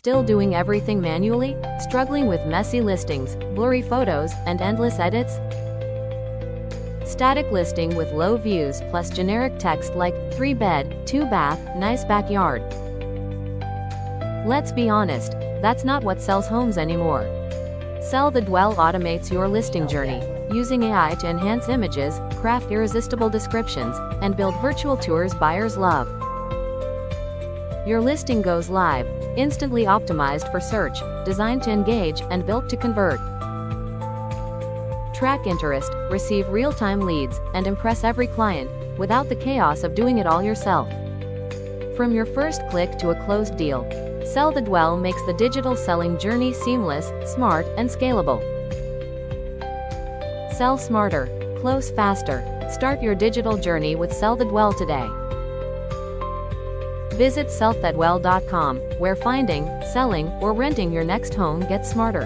Still doing everything manually? Struggling with messy listings, blurry photos, and endless edits? Static listing with low views plus generic text like 3 bed, 2 bath, nice backyard. Let's be honest, that's not what sells homes anymore. Sell the Dwell automates your listing journey, using AI to enhance images, craft irresistible descriptions, and build virtual tours buyers love. Your listing goes live, instantly optimized for search, designed to engage, and built to convert. Track interest, receive real-time leads, and impress every client, without the chaos of doing it all yourself. From your first click to a closed deal, Sell the Dwell makes the digital selling journey seamless, smart, and scalable. Sell smarter, close faster. Start your digital journey with Sell the Dwell today. Visit sellthedwell.com, where finding, selling, or renting your next home gets smarter.